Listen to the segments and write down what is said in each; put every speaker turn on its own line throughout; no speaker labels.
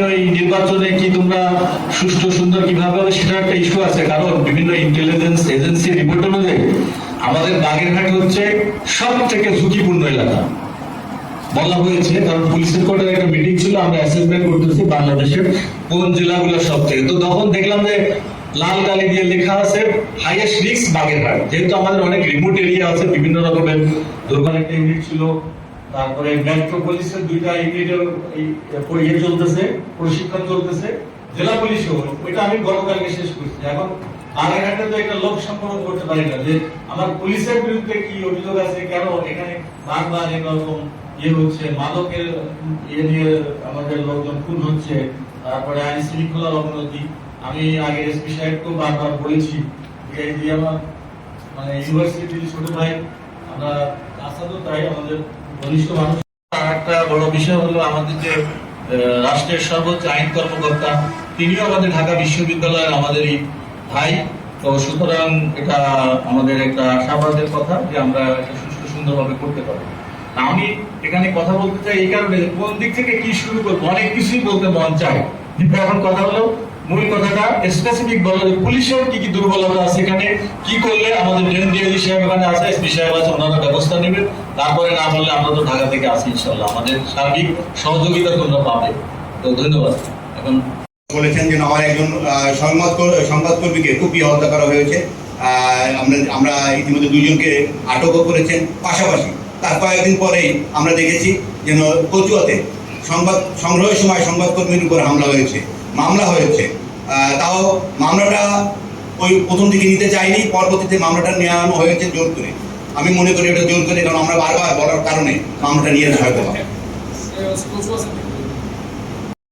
ওই নির্বাচনে কি তোমরা সুষ্ঠু সুন্দর কিভাবে হবে সেটা একটা ইস্যু আছে, কারণ বিভিন্ন ইন্টেলিজেন্স এজেন্সি রিপোর্ট অনুযায়ী আমাদের বাগেরহাট হচ্ছে সব থেকে ঝুঁকিপূর্ণ এলাকা বলা হয়েছে। কারণ পুলিশের কোর্টের একটা মিটিং ছিল, আমরা অ্যাসেসমেন্ট করতেছি বাংলাদেশের কোন জেলাগুলো সব থেকে। তো তখন দেখলাম যে লাল কালি দিয়ে লেখা আছে হাইয়েস্ট রিস্ক বাগেরহাট, যেহেতু আমাদের অনেক রিমোট এরিয়া আছে, বিভিন্ন রকমের দুর্ঘটনা একটা ইউনিট ছিল, তারপরে মেট্রো পুলিশের 2টা ইউনিটের ইয়ে চলতেছে, প্রশিক্ষণ চলতেছে, জেলা পুলিশও, ওইটা আমি গতকালকে শেষ করছি। এখন বাগেরহাটে তো একটা লোক সম্পর্ক করতে পারি না যে আমার পুলিশের বিরুদ্ধে কি অভিযোগ আছে, কেন এখানে বারবার এরকম ইয়ে হচ্ছে, মাদকের ইয়ে নিয়ে আমাদের লোকজন খুন হচ্ছে, তারপরে আইন শৃঙ্খলার অবনতি। আমি আগে এসপি সাহেবকেও বারবার বলেছি যে এই যে আমার মানে ইউনিভার্সিটির ছোট ভাই, আমরা আসাদও তাই আমাদের ঘনিষ্ঠ মানুষ। আর একটা বড় বিষয় হলো আমাদের যে রাষ্ট্রের সর্বোচ্চ আইন কর্মকর্তা, তিনিও আমাদের ঢাকা বিশ্ববিদ্যালয়ের আমাদেরই ভাই। তো সুতরাং এটা আমাদের একটা আশাবাদের কথা যে আমরা এটা সুষ্ঠু সুন্দরভাবে করতে পারবো। আমি এখানে কথা বলতে চাই এই কারণে, কোন দিক থেকে কি শুরু করবো, অনেক কিছুই বলতে মন চায়, কিন্তু এখন কথা হলো মূল কথাটা স্পেসিফিক বলো যে পুলিশের কি কি দুর্বলতা আছে, এখানে কি করলে আমাদের ডিএনডিআইজি সাহেব এখানে আছে, এসপি সাহেব আছে, ওনারা ব্যবস্থা নেবেন। তারপরে না বললে আমরা তো ঢাকা থেকে আসি, ইনশাল্লাহ আমাদের সার্বিক সহযোগিতা তোমরা পাবে। তো ধন্যবাদ। এখন
বলেছেন যে আমার একজন সংবাদকর্মীকে কুপিয়ে হত্যা করা হয়েছে। আমরা ইতিমধ্যে 2জনকে আটকও করেছেন। পাশাপাশি তার কয়েকদিন পরেই আমরা দেখেছি যেন কচুয়াতে সংবাদ সংগ্রহের সময় সংবাদকর্মীর উপর হামলা হয়েছে, মামলা হয়েছে। তাও মামলাটা ওই প্রথম দিকে নিতে চাইনি, পরবর্তীতে মামলাটা নেওয়ানো হয়েছে জোর করে। আমি মনে করি এটা জোর করে, কারণ আমরা বারবার বলার কারণে মামলাটা নিয়ে হয়তো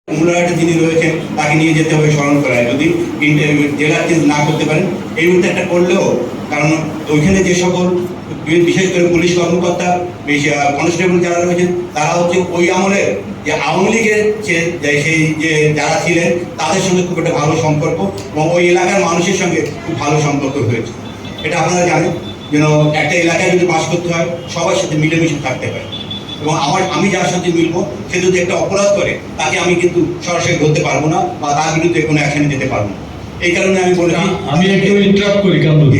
কুমড়াহাটে যিনি রয়েছেন তাকে নিয়ে যেতে হবে স্মরণ করায়, যদি জেলা চেঞ্জ না করতে পারেন এই উদ্যোগটা করলেও। কারণ ওইখানে যে সকল বিশেষ করে পুলিশ কর্মকর্তা কনস্টেবল যারা রয়েছেন তারা হচ্ছে ওই আমলের যে আওয়ামী লীগের সেই যে যারা ছিলেন তাদের সঙ্গে খুব একটা ভালো সম্পর্ক, এবং ওই এলাকার মানুষের সঙ্গে খুব ভালো সম্পর্ক হয়েছে। এটা আপনারা জানেন যেন একটা এলাকায় যদি বাস করতে হয় সবার সাথে মিলেমিশে থাকতে হয়, এবং আমি যার সাথে মিলবো সে যদি একটা অপরাধ করে তাকে আমি কিন্তু সরাসরি ধরতে পারবো না বা তার বিরুদ্ধে কোনো অ্যাকশনে যেতে পারবো না। এই কারণে আমি বলেছি।
আমি একটু ইন্টারাপ্ট করি কামরুল।